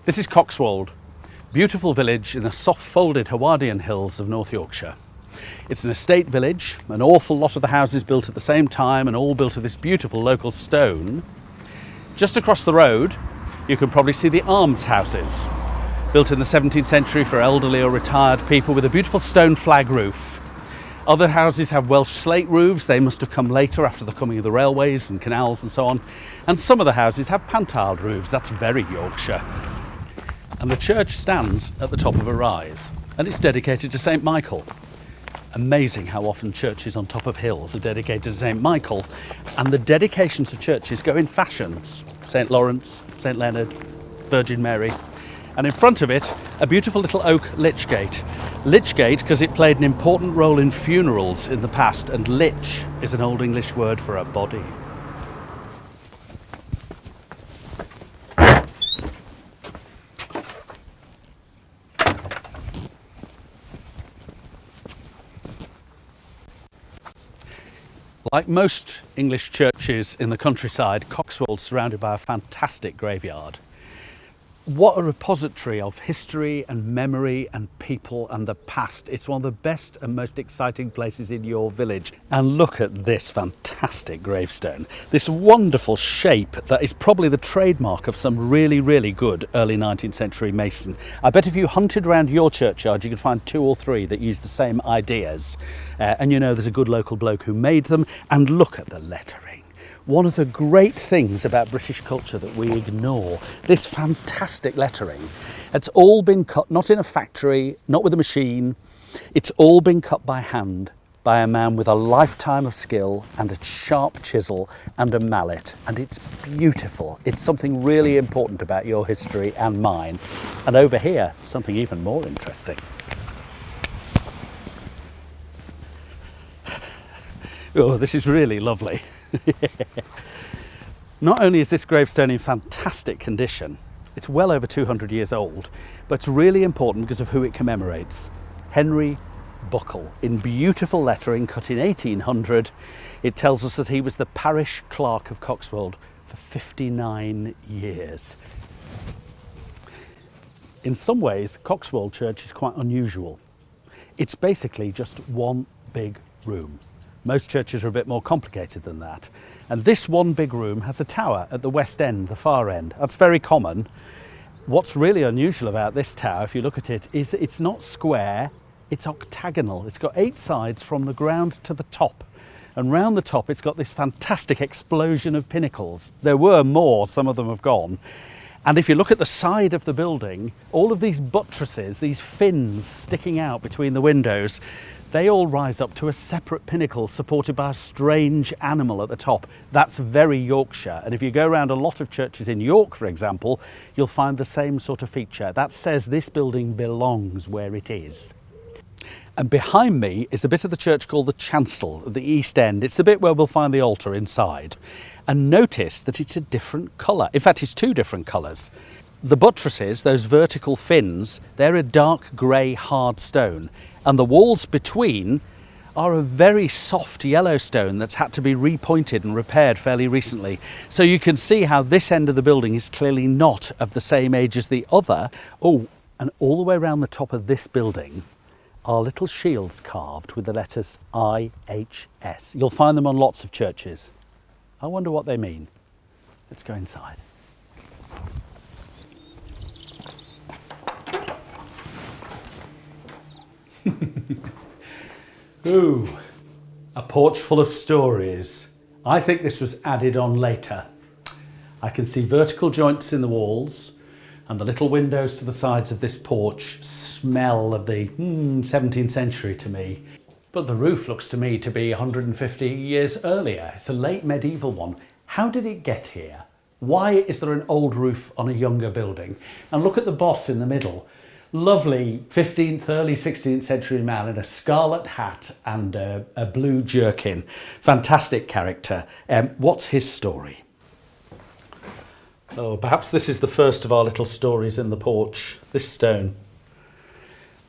This is Coxwold, beautiful village in the soft folded Howardian hills of North Yorkshire. It's an estate village, an awful lot of the houses built at the same time and all built of this beautiful local stone. Just across the road you can probably see the almshouses, built in the 17th century for elderly or retired people with a beautiful stone flag roof. Other houses have Welsh slate roofs. They must have come later after the coming of the railways and canals and so on. And some of the houses have pantiled roofs. That's very Yorkshire. And the church stands at the top of a rise, and it's dedicated to St Michael. Amazing how often churches on top of hills are dedicated to St Michael, and the dedications of churches go in fashions. St Lawrence, St Leonard, Virgin Mary, and in front of it a beautiful little oak lich gate. Lich gate because it played an important role in funerals in the past, and lich is an Old English word for a body. Like most English churches in the countryside, Coxwold's surrounded by a fantastic graveyard. What a repository of history and memory and people and the past. It's one of the best and most exciting places in your village. And look at this fantastic gravestone. This wonderful shape that is probably the trademark of some really, really good early 19th century mason. I bet if you hunted around your churchyard, you could find 2 or 3 that use the same ideas. And you know there's a good local bloke who made them. And look at the lettering. One of the great things about British culture that we ignore, this fantastic lettering. It's all been cut, not in a factory, not with a machine. It's all been cut by hand by a man with a lifetime of skill and a sharp chisel and a mallet. And it's beautiful. It's something really important about your history and mine. And over here, something even more interesting. Oh, this is really lovely. Not only is this gravestone in fantastic condition, it's well over 200 years old, but it's really important because of who it commemorates. Henry Buckle, in beautiful lettering cut in 1800. It tells us that he was the parish clerk of Coxwold for 59 years. In some ways, Coxwold Church is quite unusual. It's basically just one big room. Most churches are a bit more complicated than that. And this one big room has a tower at the west end, the far end. That's very common. What's really unusual about this tower, if you look at it, is that it's not square, it's octagonal. It's got 8 sides from the ground to the top. And round the top, it's got this fantastic explosion of pinnacles. There were more, some of them have gone. And if you look at the side of the building, all of these buttresses, these fins sticking out between the windows, they all rise up to a separate pinnacle supported by a strange animal at the top. That's very Yorkshire. And if you go around a lot of churches in York, for example, you'll find the same sort of feature. That says this building belongs where it is. And behind me is a bit of the church called the chancel at the east end. It's the bit where we'll find the altar inside. And notice that it's a different colour. In fact, it's 2 different colours. The buttresses, those vertical fins, they're a dark grey hard stone. And the walls between are a very soft yellow stone that's had to be repointed and repaired fairly recently. So you can see how this end of the building is clearly not of the same age as the other. Oh, and all the way around the top of this building are little shields carved with the letters IHS. You'll find them on lots of churches. I wonder what they mean. Let's go inside. Ooh, a porch full of stories. I think this was added on later. I can see vertical joints in the walls, and the little windows to the sides of this porch smell of the 17th century to me. But the roof looks to me to be 150 years earlier. It's a late medieval one. How did it get here? Why is there an old roof on a younger building? And look at the boss in the middle. Lovely 15th, early 16th century man in a scarlet hat and a blue jerkin. Fantastic character. What's his story? Oh, perhaps this is the first of our little stories in the porch. This stone.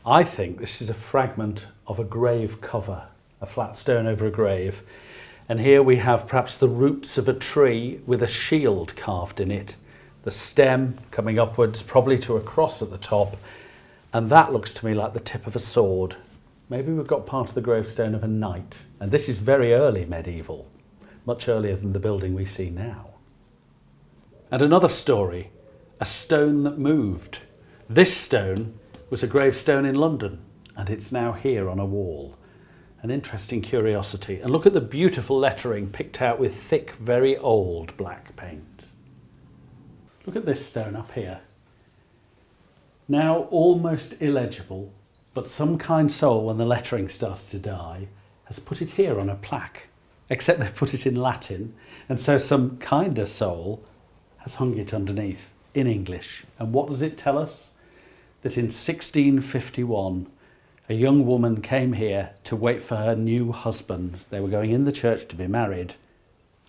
I think this is a fragment of a grave cover, a flat stone over a grave. And here we have perhaps the roots of a tree with a shield carved in it. the stem coming upwards, probably to a cross at the top, and that looks to me like the tip of a sword. Maybe we've got part of the gravestone of a knight, and this is very early medieval, much earlier than the building we see now. And another story, a stone that moved. This stone was a gravestone in London, and it's now here on a wall. An interesting curiosity. And look at the beautiful lettering picked out with thick, very old black paint. Look at this stone up here. Now almost illegible, but some kind soul, when the lettering started to die, has put it here on a plaque, except they've put it in Latin, and so some kinder soul has hung it underneath in English. And what does it tell us? That in 1651, a young woman came here to wait for her new husband. They were going in the church to be married,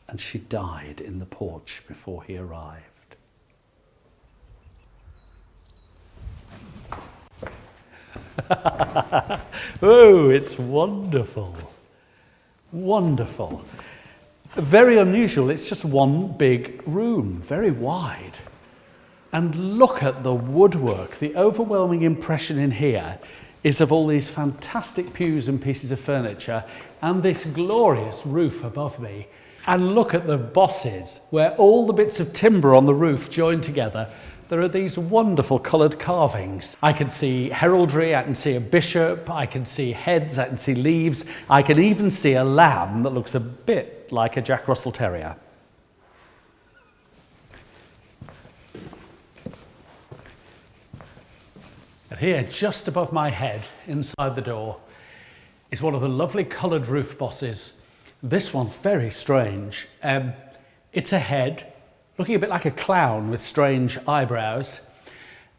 and she died in the porch before he arrived. Oh, it's wonderful. Wonderful. Very unusual. It's just one big room, very wide. And look at the woodwork. The overwhelming impression in here is of all these fantastic pews and pieces of furniture and this glorious roof above me. And look at the bosses, where all the bits of timber on the roof join together. There are these wonderful coloured carvings. I can see heraldry, I can see a bishop, I can see heads, I can see leaves. I can even see a lamb that looks a bit like a Jack Russell Terrier. And here, just above my head, inside the door, is one of the lovely coloured roof bosses. This one's very strange. It's a head, looking a bit like a clown with strange eyebrows,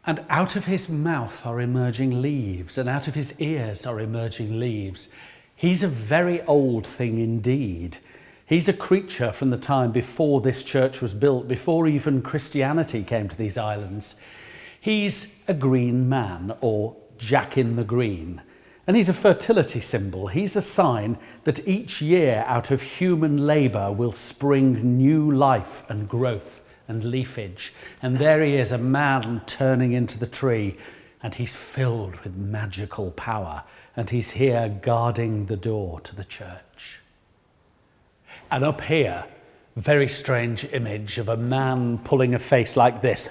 and out of his mouth are emerging leaves, and out of his ears are emerging leaves. He's a very old thing indeed. He's a creature from the time before this church was built, before even Christianity came to these islands. He's a green man, or Jack in the Green, and he's a fertility symbol. He's a sign that each year out of human labour will spring new life and growth and leafage. And there he is, a man turning into the tree, and he's filled with magical power, and he's here guarding the door to the church. And up here, very strange image of a man pulling a face like this,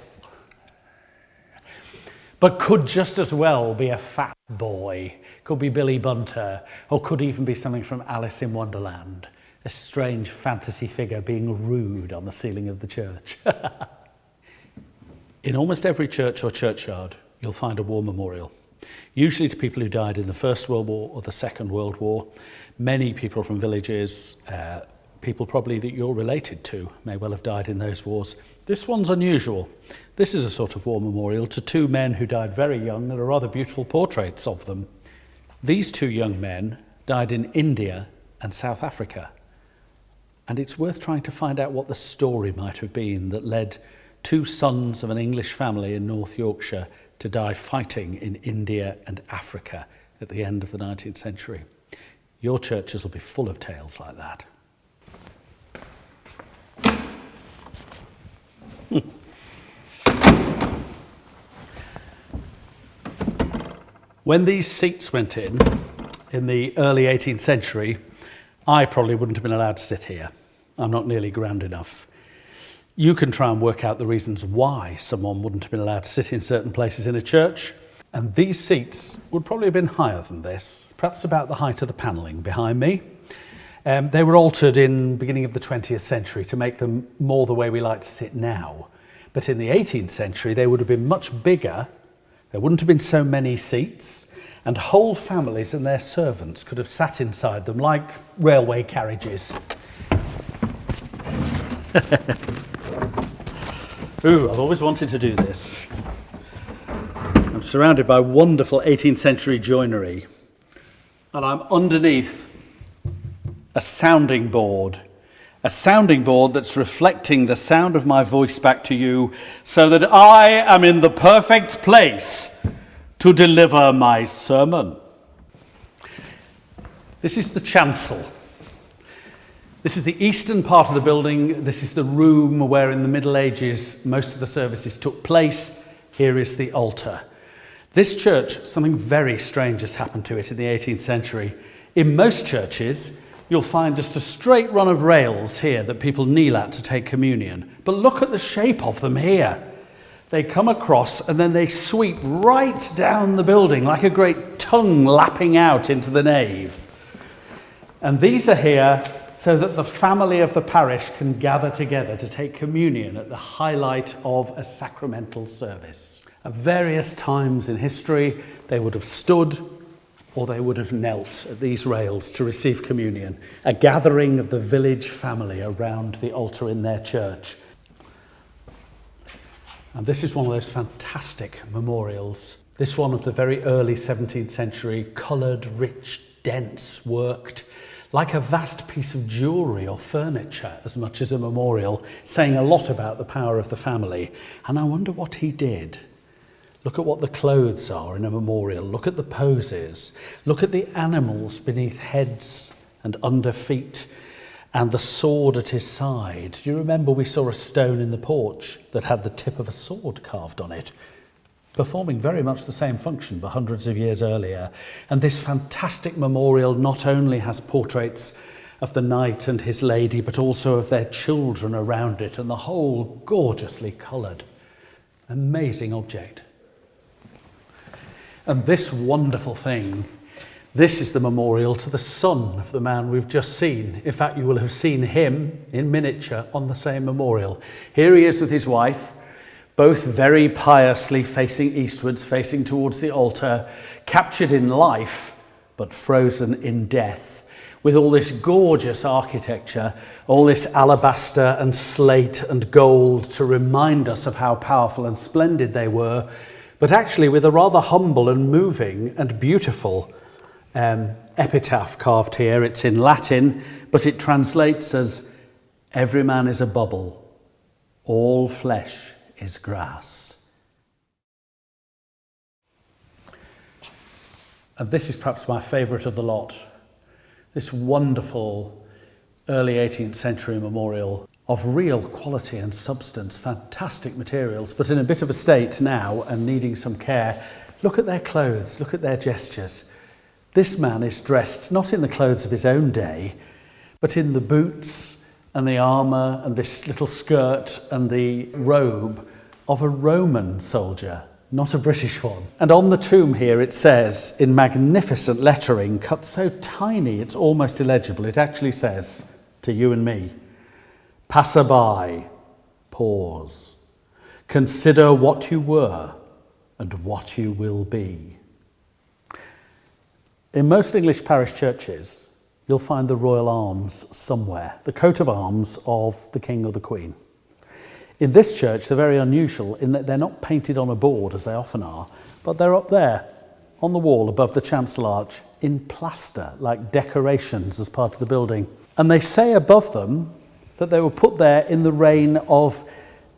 but could just as well be a fat boy, could be Billy Bunter, or could even be something from Alice in Wonderland, a strange fantasy figure being rude on the ceiling of the church. In almost every church or churchyard, you'll find a war memorial, usually to people who died in the First World War or the Second World War. Many people from villages, people probably that you're related to, may well have died in those wars. This one's unusual. This is a sort of war memorial to two men who died very young. There are rather beautiful portraits of them. These two young men died in India and South Africa. And it's worth trying to find out what the story might have been that led two sons of an English family in North Yorkshire to die fighting in India and Africa at the end of the 19th century. Your churches will be full of tales like that. When these seats went in the early 18th century, I probably wouldn't have been allowed to sit here. I'm not nearly grand enough. You can try and work out the reasons why someone wouldn't have been allowed to sit in certain places in a church, and these seats would probably have been higher than this, perhaps about the height of the panelling behind me. They were altered in the beginning of the 20th century to make them more the way we like to sit now. But in the 18th century, they would have been much bigger. There wouldn't have been so many seats, and whole families and their servants could have sat inside them like railway carriages. Ooh, I've always wanted to do this. I'm surrounded by wonderful 18th century joinery, and I'm underneath a sounding board that's reflecting the sound of my voice back to you, so that I am in the perfect place to deliver my sermon. This is the chancel. This is the eastern part of the building. This is the room where in the Middle Ages most of the services took place. Here is the altar. This church, something very strange has happened to it in the 18th century. In most churches, you'll find just a straight run of rails here that people kneel at to take communion. But look at the shape of them here. They come across and then they sweep right down the building like a great tongue lapping out into the nave. And these are here so that the family of the parish can gather together to take communion at the highlight of a sacramental service. At various times in history, they would have stood or they would have knelt at these rails to receive communion, a gathering of the village family around the altar in their church. And this is one of those fantastic memorials. This one of the very early 17th century, coloured, rich, dense, worked, like a vast piece of jewellery or furniture as much as a memorial, saying a lot about the power of the family. And I wonder what he did. Look at what the clothes are in a memorial. Look at the poses. Look at the animals beneath heads and under feet, and the sword at his side. Do you remember we saw a stone in the porch that had the tip of a sword carved on it, performing very much the same function but hundreds of years earlier? And this fantastic memorial not only has portraits of the knight and his lady, but also of their children around it, and the whole gorgeously coloured. Amazing object. And this wonderful thing, this is the memorial to the son of the man we've just seen. In fact, you will have seen him in miniature on the same memorial. Here he is with his wife, both very piously facing eastwards, facing towards the altar, captured in life, but frozen in death, with all this gorgeous architecture, all this alabaster and slate and gold to remind us of how powerful and splendid they were, but actually with a rather humble and moving and beautiful epitaph carved here. It's in Latin, but it translates as, "Every man is a bubble, all flesh is grass." And this is perhaps my favourite of the lot. This wonderful early 18th century memorial of real quality and substance, fantastic materials, but in a bit of a state now and needing some care. Look at their clothes, look at their gestures. This man is dressed not in the clothes of his own day, but in the boots and the armour and this little skirt and the robe of a Roman soldier, not a British one. And on the tomb here it says, in magnificent lettering, cut so tiny it's almost illegible, it actually says, to you and me, "Passerby, pause. Consider what you were and what you will be." In most English parish churches, you'll find the royal arms somewhere, the coat of arms of the king or the queen. In this church, they're very unusual in that they're not painted on a board, as they often are, but they're up there on the wall above the chancel arch in plaster, like decorations as part of the building. And they say above them that they were put there in the reign of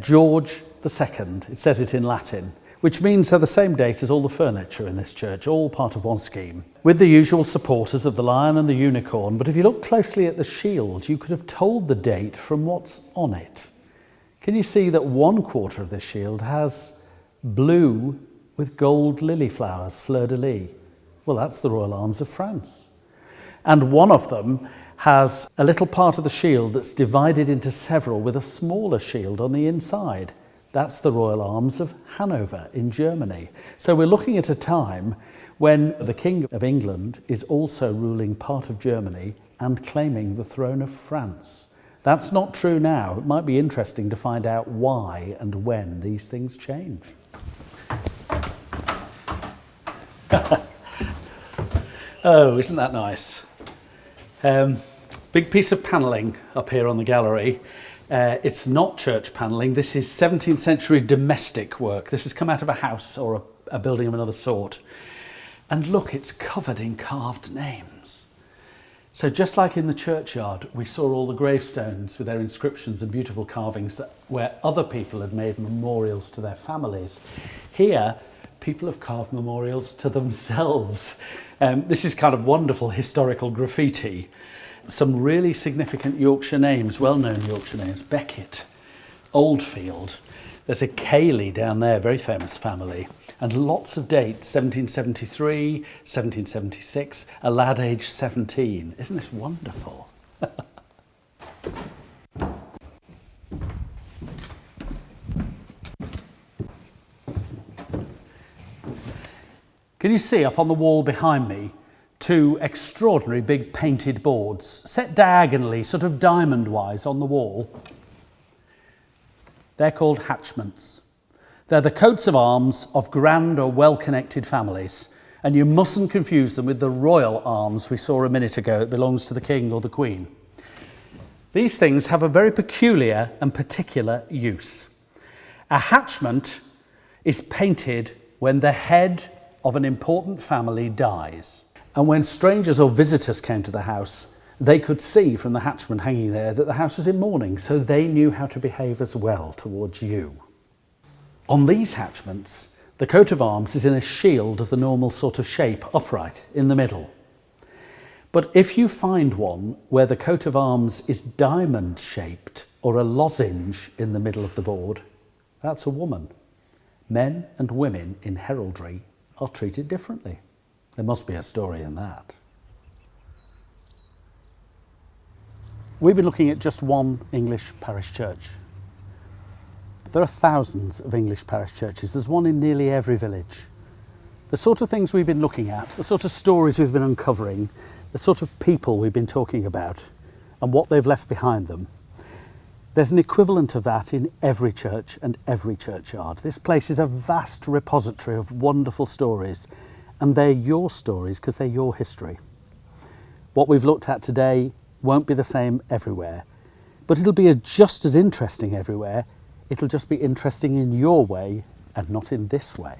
George II. It says it in Latin, which means they're the same date as all the furniture in this church, all part of one scheme, with the usual supporters of the lion and the unicorn. But if you look closely at the shield, you could have told the date from what's on it. Can you see that one quarter of this shield has blue with gold lily flowers, fleur-de-lis? Well, that's the royal arms of France. And one of them has a little part of the shield that's divided into several with a smaller shield on the inside. That's the royal arms of Hanover in Germany. So we're looking at a time when the King of England is also ruling part of Germany and claiming the throne of France. That's not true now. It might be interesting to find out why and when these things change. Oh, isn't that nice? Big piece of panelling up here on the gallery. It's not church panelling. This is 17th century domestic work. This has come out of a house or a building of another sort. And look, it's covered in carved names. So just like in the churchyard, we saw all the gravestones with their inscriptions and beautiful carvings where other people had made memorials to their families. Here, people have carved memorials to themselves. This is kind of wonderful historical graffiti. Some really significant Yorkshire names, well-known Yorkshire names: Beckett, Oldfield. There's a Cayley down there, very famous family, and lots of dates: 1773, 1776, a lad aged 17. Isn't this wonderful? Can you see up on the wall behind me two extraordinary big painted boards set diagonally, sort of diamond-wise on the wall? They're called hatchments. They're the coats of arms of grand or well-connected families, and you mustn't confuse them with the royal arms we saw a minute ago. It belongs to the king or the queen. These things have a very peculiar and particular use. A hatchment is painted when the head of an important family dies. And when strangers or visitors came to the house, they could see from the hatchment hanging there that the house was in mourning, so they knew how to behave as well towards you. On these hatchments, the coat of arms is in a shield of the normal sort of shape, upright, in the middle. But if you find one where the coat of arms is diamond-shaped or a lozenge in the middle of the board, that's a woman. Men and women in heraldry are treated differently. There must be a story in that. We've been looking at just one English parish church. There are thousands of English parish churches. There's one in nearly every village. The sort of things we've been looking at, the sort of stories we've been uncovering, the sort of people we've been talking about and what they've left behind them, there's an equivalent of that in every church and every churchyard. This place is a vast repository of wonderful stories, and they're your stories because they're your history. What we've looked at today won't be the same everywhere, but it'll be just as interesting everywhere. It'll just be interesting in your way and not in this way.